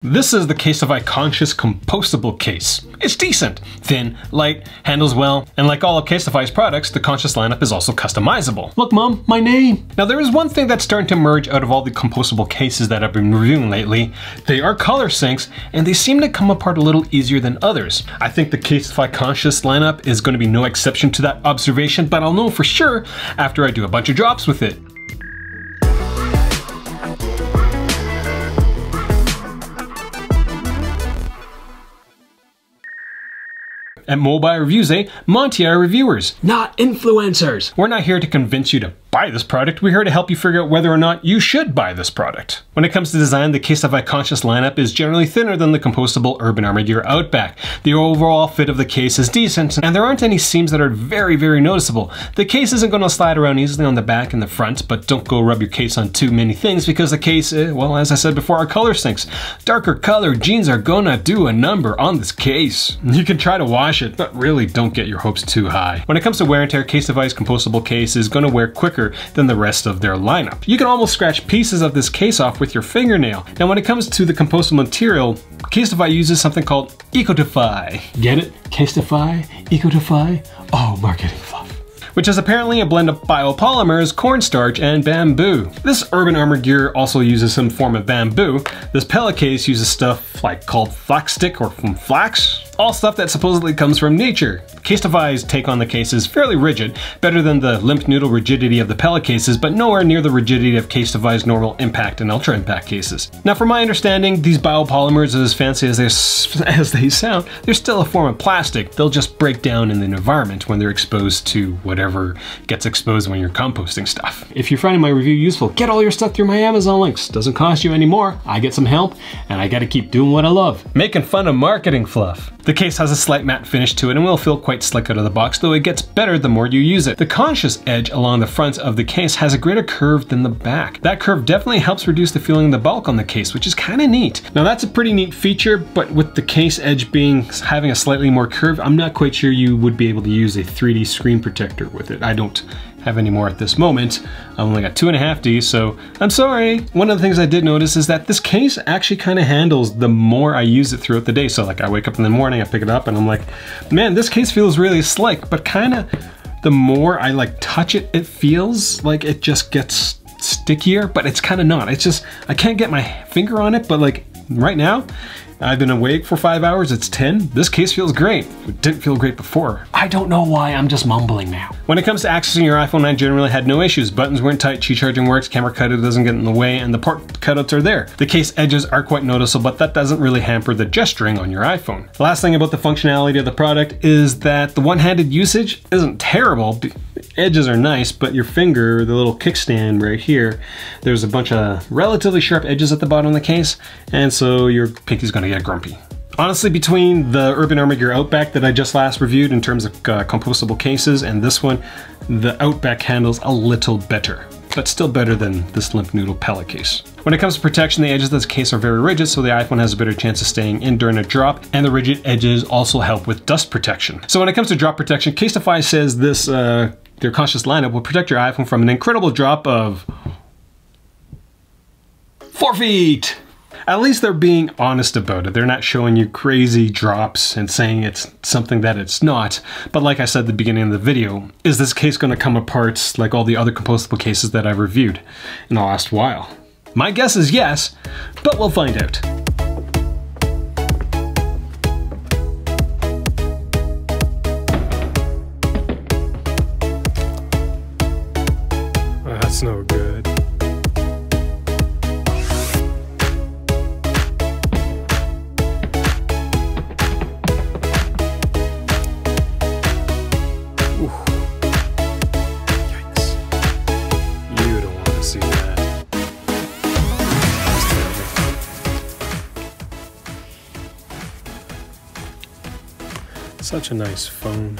This is the CASETiFY CONSCiOUS compostable case. It's decent, thin, light, handles well, and like all of CASETiFY's products, the CONSCiOUS lineup is also customizable. Look Mom, my name! Now there is one thing that's starting to emerge out of all the compostable cases that I've been reviewing lately. They are color sinks, and they seem to come apart a little easier than others. I think the CASETiFY CONSCiOUS lineup is going to be no exception to that observation, but I'll know for sure after I do a bunch of drops with it. At MobileReviewsEh, Monty and I reviewers, not influencers. We're not here to convince you to buy this product, we're here to help you figure out whether or not you should buy this product. When it comes to design, the CASETiFY CONSCiOUS lineup is generally thinner than the compostable Urban Armored Outback. The overall fit of the case is decent, and there aren't any seams that are very, very noticeable. The case isn't going to slide around easily on the back and the front, but don't go rub your case on too many things because the case, well, as I said before, are color sinks. Darker color jeans are gonna do a number on this case. You can try to wash it, but really don't get your hopes too high. When it comes to wear and tear, CASETiFY's compostable case is gonna wear quicker than the rest of their lineup. You can almost scratch pieces of this case off with your fingernail. Now when it comes to the compostable material, CASETiFY uses something called CASETiFY. Get it? CASETiFY? CASETiFY? Oh, marketing fluff. Which is apparently a blend of biopolymers, cornstarch, and bamboo. This Urban Armored gear also uses some form of bamboo. This pellet case uses stuff like called flax stick or from flax. All stuff that supposedly comes from nature. CASETiFY's take on the case is fairly rigid, better than the limp noodle rigidity of the pellet cases, but nowhere near the rigidity of CASETiFY's normal impact and ultra impact cases. Now from my understanding, these biopolymers, as fancy as they sound, they're still a form of plastic. They'll just break down in the environment when they're exposed to whatever gets exposed when you're composting stuff. If you're finding my review useful, get all your stuff through my Amazon links. Doesn't cost you any more. I get some help, and I gotta keep doing what I love. Making fun of marketing fluff. The case has a slight matte finish to it and will feel quite slick out of the box, though it gets better the more you use it. The CONSCiOUS edge along the front of the case has a greater curve than the back. That curve definitely helps reduce the feeling of the bulk on the case, which is kind of neat. Now that's a pretty neat feature, but with the case edge having a slightly more curve, I'm not quite sure you would be able to use a 3D screen protector with it. I don't have any more at this moment. I've only got 2.5D, so I'm sorry. One of the things I did notice is that this case actually kind of handles the more I use it throughout the day. So like I wake up in the morning, I pick it up and I'm like, man, this case feels really slick, but kind of the more I like touch it, it feels like it just gets stickier, but it's kind of not. It's just, I can't get my finger on it, but like right now, I've been awake for 5 hours, it's 10. This case feels great. It didn't feel great before. I don't know why, I'm just mumbling now. When it comes to accessing your iPhone, I generally had no issues. Buttons weren't tight, Qi charging works, camera cutout doesn't get in the way, and the port cutouts are there. The case edges are quite noticeable, but that doesn't really hamper the gesturing on your iPhone. The last thing about the functionality of the product is that the one-handed usage isn't terrible. The edges are nice, but your finger, the little kickstand right here, there's a bunch of relatively sharp edges at the bottom of the case, and so your pinky's gonna get grumpy. Honestly, between the Urban Armored Outback that I just last reviewed in terms of compostable cases and this one, the Outback handles a little better, but still better than this limp noodle pellet case. When it comes to protection, the edges of this case are very rigid, so the iPhone has a better chance of staying in during a drop, and the rigid edges also help with dust protection. So when it comes to drop protection, CASETiFY says this, their CONSCiOUS lineup will protect your iPhone from an incredible drop of 4 feet. At least they're being honest about it. They're not showing you crazy drops and saying it's something that it's not. But like I said at the beginning of the video, is this case going to come apart like all the other compostable cases that I've reviewed in the last while? My guess is yes, but we'll find out. Oh, that's no good. Such a nice phone.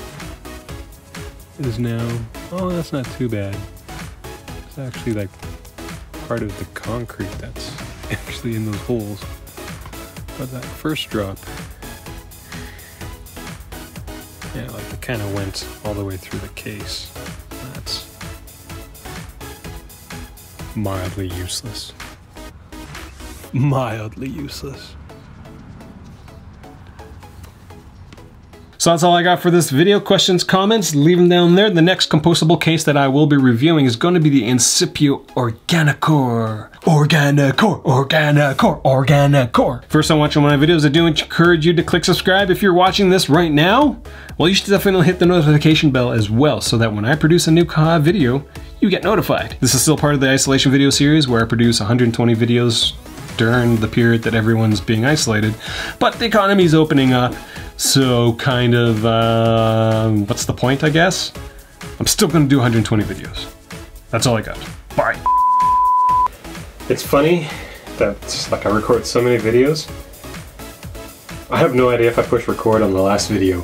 It is now, oh, that's not too bad. It's actually like part of the concrete that's actually in those holes. But that first drop, yeah, like it kind of went all the way through the case. That's mildly useless. Mildly useless. So that's all I got for this video. Questions, comments, leave them down there. The next compostable case that I will be reviewing is going to be the Incipio Organicore. Organicore. First time watching one of my videos, I do encourage you to click subscribe. If you're watching this right now, well, you should definitely hit the notification bell as well, so that when I produce a new video, you get notified. This is still part of the isolation video series where I produce 120 videos during the period that everyone's being isolated, but the economy's opening up, so kind of, what's the point, I guess? I'm still gonna do 120 videos. That's all I got. Bye. It's funny that, like, I record so many videos. I have no idea if I pushed record on the last video.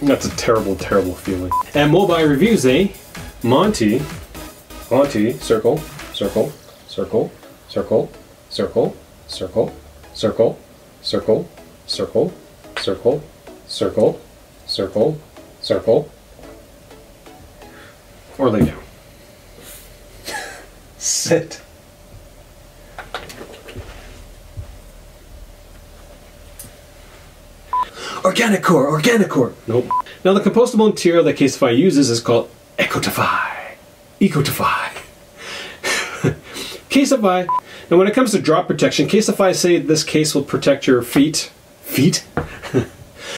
That's a terrible, terrible feeling. And MobileReviewsEh, Monty, circle, circle, circle, circle, circle, circle, circle, circle, circle, circle, circle, circle, circle, or lay down. Sit. Organicore. Nope. Now the compostable material that CASETiFY uses is called CASETiFY. CASETiFY. Now when it comes to drop protection, CASETiFY say this case will protect your feet.